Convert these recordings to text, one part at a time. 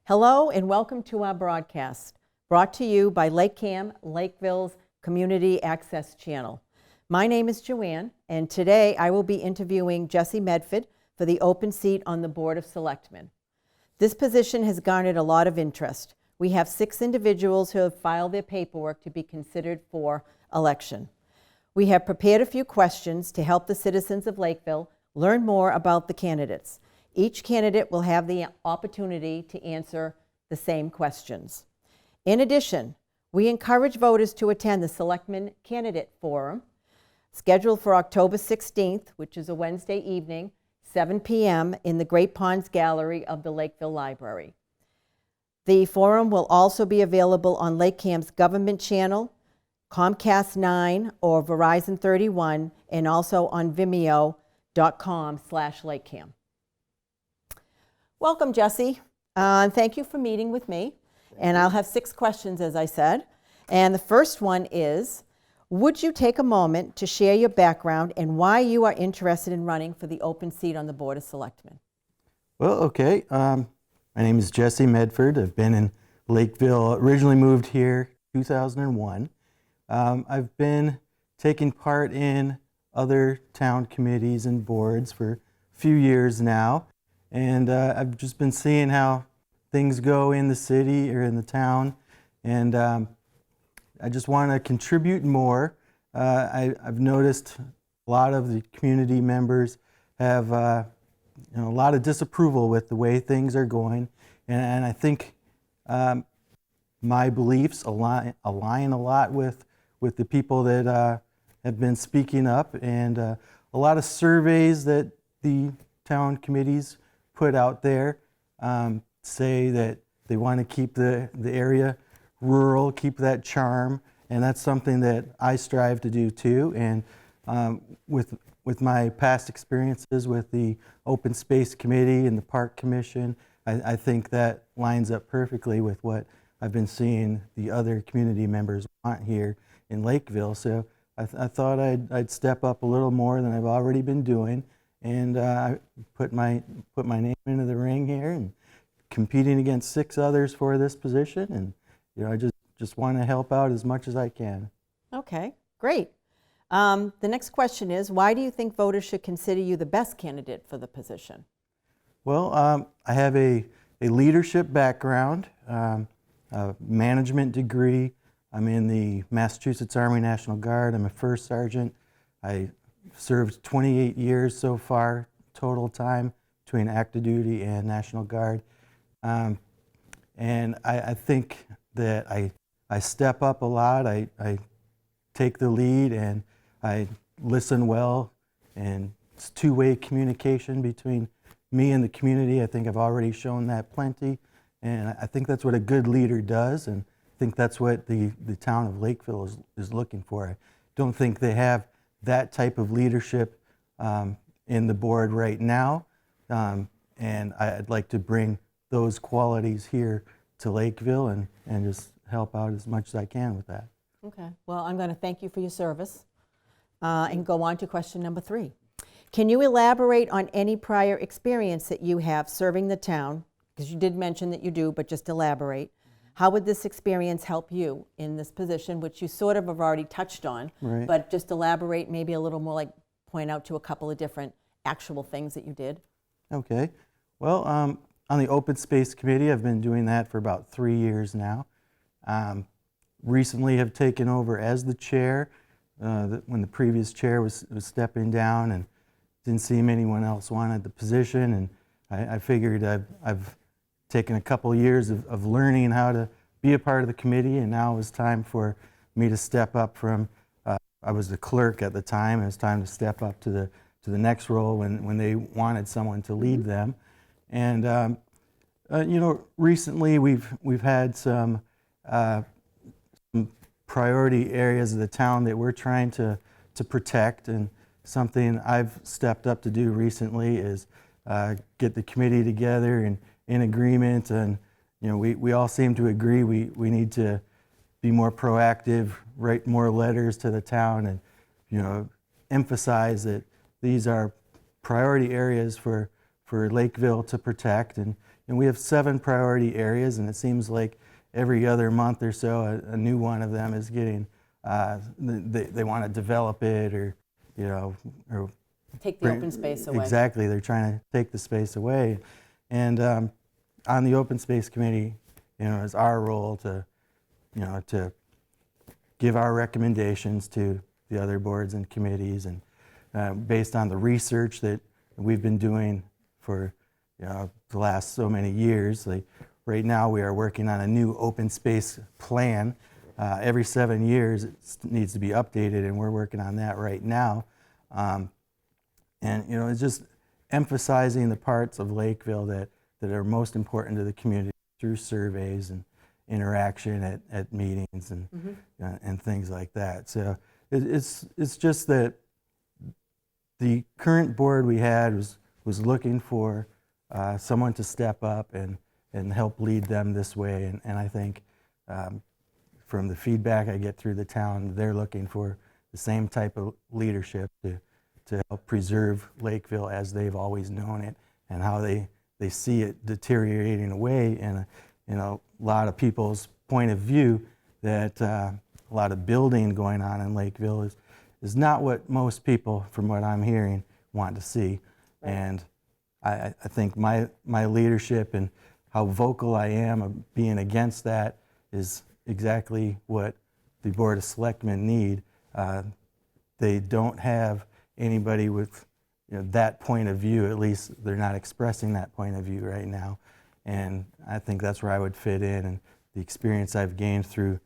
Hello and welcome to our broadcast, brought to you by Lakevilles Community Access Channel. My name is Joanne, and today I will be interviewing Jesse Medford for the open seat on the Board of Selectmen. This position has garnered a lot of interest. We have 6 individuals who have filed their paperwork to be considered for election. We have prepared a few questions to help the citizens of Lakeville learn more about the candidates. Each candidate will have the opportunity to answer the same questions. In addition, we encourage voters to attend the Selectmen Candidate Forum, scheduled for October 16th, which is a Wednesday evening, 7 p.m. in the Great Ponds Gallery of the Lakeville Library. The forum will also be available on Lakecam's government channel, Comcast 9 or Verizon 31, and also on vimeo.com/Lakecam. Welcome, Jesse. Thank you for meeting with me. And I'll have 6 questions, as I said. And the first one is, would you take a moment to share your background and why you are interested in running for the open seat on the Board of Selectmen? Well, okay. My name is Jesse Medford. I've been in Lakeville, originally moved here 2001. I've been taking part in other town committees and boards for a few years now. And I've just been seeing how things go in the city or in the town, and I just want to contribute more. I've noticed a lot of the community members have a lot of disapproval with the way things are going, and I think my beliefs align a lot with the people that have been speaking up, and a lot of surveys that the town committees put out there say that they want to keep the area rural, keep that charm, and that's something that I strive to do too. And with my past experiences with the Open Space Committee and the Park Commission, I think that lines up perfectly with what I've been seeing the other community members want here in Lakeville. So I thought I'd step up a little more than I've already been doing. And I put my name into the ring here and competing against 6 others for this position. And I just want to help out as much as I can. Okay, great. The next question is, why do you think voters should consider you the best candidate for the position? Well, I have a leadership background, a management degree. I'm in the Massachusetts Army National Guard. I'm a first sergeant. I served 28 years so far, total time between active duty and National Guard. And I think that I step up a lot, I take the lead, and I listen well, and it's two-way communication between me and the community. I think I've already shown that plenty, and I think that's what a good leader does, and I think that's what the town of Lakeville is looking for. I don't think they have that type of leadership in the board right now, and I'd like to bring those qualities here to Lakeville and just help out as much as I can with that. Okay, well, I'm going to thank you for your service and go on to question number 3. Can you elaborate on any prior experience that you have serving the town? Because you did mention that you do, but just elaborate. How would this experience help you in this position, which you sort of have already touched on, Right. but just elaborate maybe a little more, like point out to a couple of different actual things that you did? Okay. Well, on the Open Space Committee, I've been doing that for about 3 years now. Recently have taken over as the chair when the previous chair was stepping down, and didn't seem anyone else wanted the position, and I figured I've taken a couple years of learning how to be a part of the committee, and now it was time for me to step up from, I was the clerk at the time, and it was time to step up to the next role when they wanted someone to lead them. And recently we've had some priority areas of the town that we're trying to protect, and something I've stepped up to do recently is get the committee together and in agreement, and we all seem to agree we need to be more proactive, write more letters to the town, and emphasize that these are priority areas for for Lakeville to protect. And we have 7 priority areas, and it seems like every other month or so a new one of them is getting, they want to develop it or Take the open space away. Exactly, they're trying to take the space away. And on the Open Space Committee, it's our role to, to give our recommendations to the other boards and committees, and based on the research that we've been doing for the last so many years. Like right now, we are working on a new open space plan. Every 7 years, it needs to be updated, and we're working on that right now. And it's just emphasizing the parts of Lakeville that are most important to the community through surveys and interaction at meetings and things like that. So it's just that the current board we had was looking for someone to step up and help lead them this way. And I think from the feedback I get through the town, they're looking for the same type of leadership to help preserve Lakeville as they've always known it, and how they see it deteriorating away in a lot of people's point of view, that a lot of building going on in Lakeville is not what most people, from what I'm hearing, want to see. Right. And I think my leadership and how vocal I am of being against that is exactly what the Board of Selectmen need. They don't have anybody with that point of view. At least they're not expressing that point of view right now. And I think that's where I would fit in, and the experience I've gained through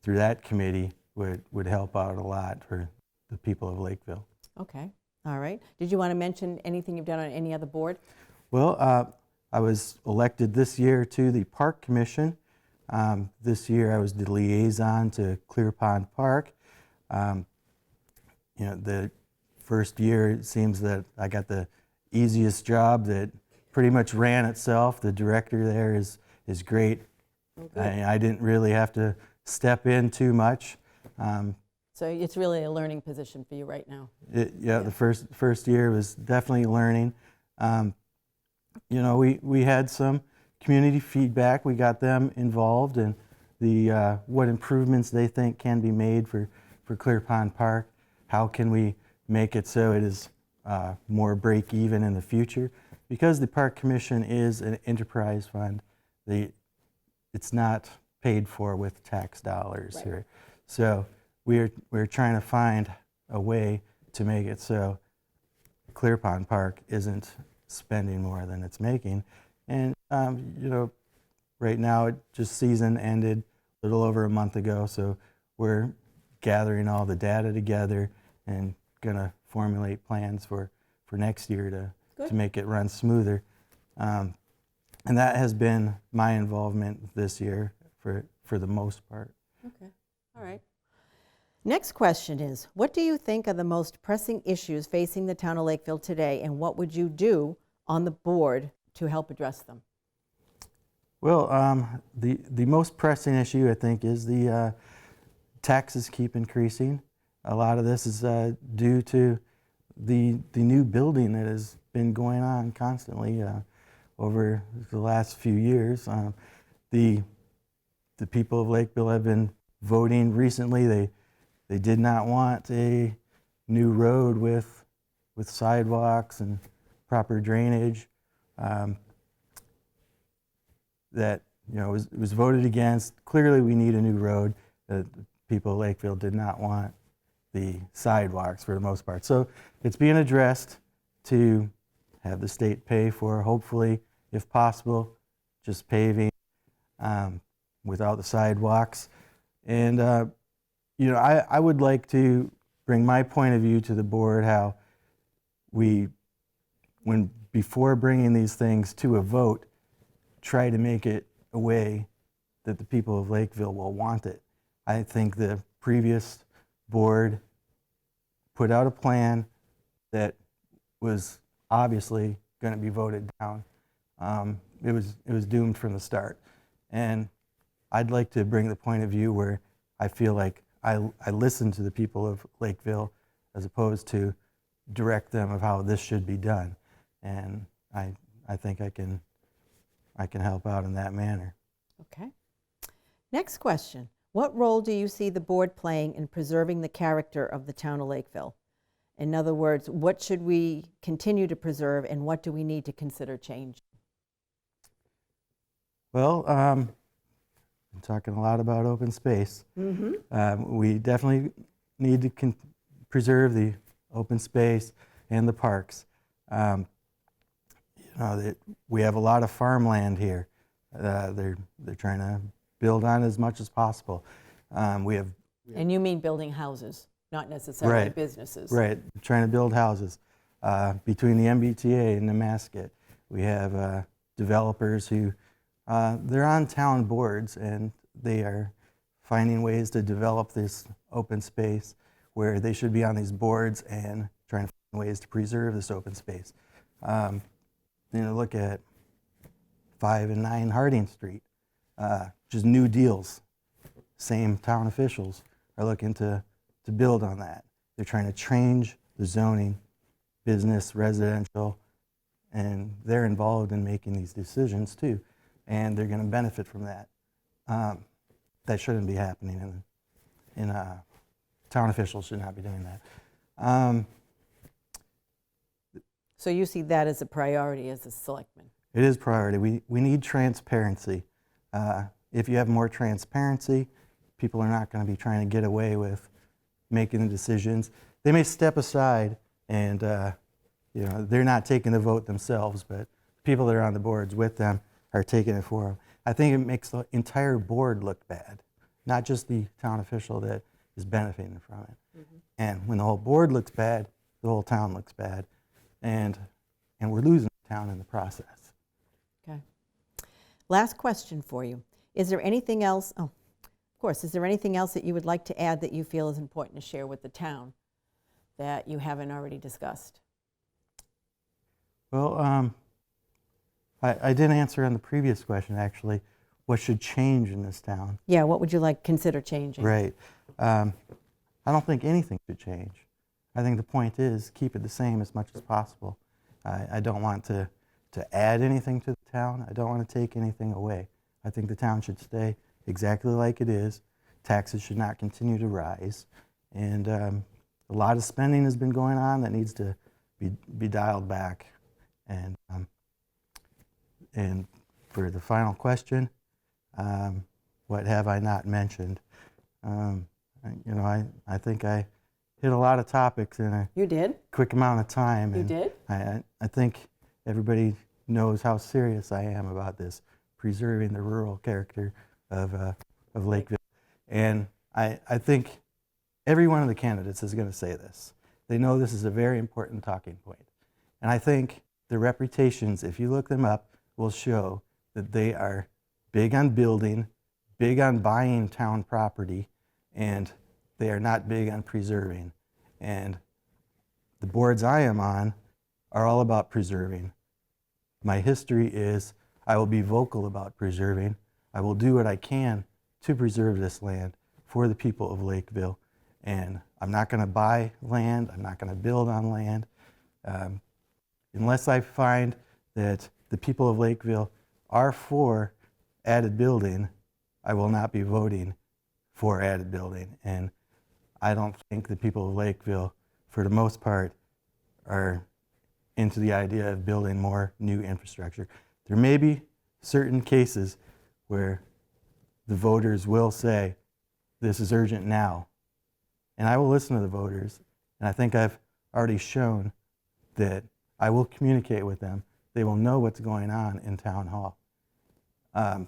that committee would help out a lot for the people of Lakeville. Okay, all right. Did you want to mention anything you've done on any other board? Well, I was elected this year to the Park Commission. This year I was the liaison to Clear Pond Park. The first year it seems that I got the easiest job that pretty much ran itself. The director there is great. Okay. I didn't really have to step in too much. So it's really a learning position for you right now. Yeah, the first year was definitely learning. We had some community feedback. We got them involved in what improvements they think can be made for Clear Pond Park. How can we make it so it is more break even in the future? Because the Park Commission is an enterprise fund, it's not paid for with tax dollars here. So we're trying to find a way to make it so Clear Pond Park isn't spending more than it's making. And right now season ended a little over a month ago, so we're gathering all the data together and gonna formulate plans for next year to make it run smoother. And that has been my involvement this year for the most part. Okay, all right. Next question is, what do you think are the most pressing issues facing the town of Lakeville today, and what would you do on the board to help address them? Well, the most pressing issue, I think, is the taxes keep increasing. A lot of this is due to the new building that has been going on constantly over the last few years. The people of Lakeville have been voting recently. They did not want a new road with sidewalks and proper drainage. That was voted against. Clearly, we need a new road. The people of Lakeville did not want the sidewalks for the most part. So it's being addressed to have the state pay for, hopefully, if possible, just paving without the sidewalks. And I would like to bring my point of view to the board, how before bringing these things to a vote, try to make it a way that the people of Lakeville will want it. I think the previous board put out a plan that was obviously going to be voted down. It was doomed from the start. And I'd like to bring the point of view where I feel like I listen to the people of Lakeville as opposed to direct them of how this should be done. And I I think I can help out in that manner. Okay. Next question. What role do you see the board playing in preserving the character of the town of Lakeville? In other words, what should we continue to preserve and what do we need to consider change? Well, I'm talking a lot about open space. We definitely need to preserve the open space and the parks. We have a lot of farmland here. They're trying to build on as much as possible. We have And you mean building houses, not necessarily Right. businesses. Right, trying to build houses. Between the MBTA and the Nemasket, we have developers who, they're on town boards and they are finding ways to develop this open space where they should be on these boards and trying to find ways to preserve this open space. Look at 5 and 9 Harding Street, just new deals. Same town officials are looking to build on that. They're trying to change the zoning, business, residential, and they're involved in making these decisions too, and they're going to benefit from that. That shouldn't be happening, town officials should not be doing that. So you see that as a priority as a selectman? It is priority. We need transparency. If you have more transparency, people are not going to be trying to get away with making the decisions. They may step aside and they're not taking the vote themselves, but people that are on the boards with them are taking it for them. I think it makes the entire board look bad, not just the town official that is benefiting from it. And when the whole board looks bad, the whole town looks bad, and we're losing the town in the process. Okay. Last question for you. Is there anything else, of course, is there anything else that you would like to add that you feel is important to share with the town that you haven't already discussed? Well, I didn't answer on the previous question, actually. What should change in this town? Yeah, what would you like consider changing? Right. I don't think anything should change. I think the point is keep it the same as much as possible. I don't want to add anything to the town. I don't want to take anything away. I think the town should stay exactly like it is. Taxes should not continue to rise. And a lot of spending has been going on that needs to be dialed back. And for the final question, what have I not mentioned? I think I hit a lot of topics in a You did? quick amount of time. You And did? I think everybody knows how serious I am about this, preserving the rural character of Lakeville. And I think every one of the candidates is going to say this. They know this is a very important talking point. And I think the reputations, if you look them up, will show that they are big on building, big on buying town property, and they are not big on preserving. And the boards I am on are all about preserving. My history is I will be vocal about preserving. I will do what I can to preserve this land for the people of Lakeville. And I'm not going to buy land. I'm not going to build on land. Unless I find that the people of Lakeville are for added building, I will not be voting for added building. And I don't think the people of Lakeville, for the most part, are into the idea of building more new infrastructure. There may be certain cases where the voters will say, this is urgent now. And I will listen to the voters. And I think I've already shown that I will communicate with them. They will know what's going on in Town Hall. Town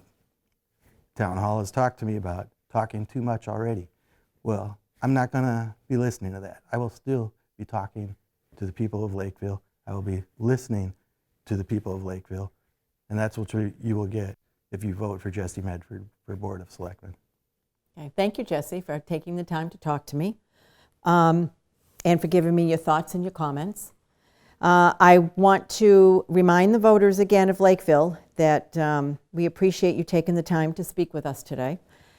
Hall has talked to me about talking too much already. Well, I'm not going to be listening to that. I will still be talking to the people of Lakeville. I will be listening to the people of Lakeville. And that's what you will get if you vote for Jesse Medford for Board of Selectmen. Okay. Thank you, Jesse, for taking the time to talk to me and for giving me your thoughts and your comments. I want to remind the voters again of Lakeville that we appreciate you taking the time to speak with us today.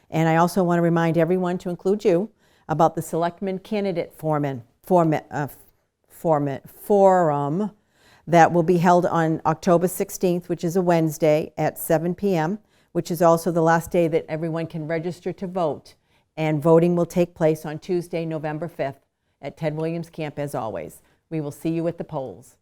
And I also want to remind everyone, to include you, about the Selectmen Candidate Forum that will be held on October 16th, which is a Wednesday at 7 p.m., which is also the last day that everyone can register to vote. And voting will take place on Tuesday, November 5th at Ted Williams Camp as always. We will see you at the polls.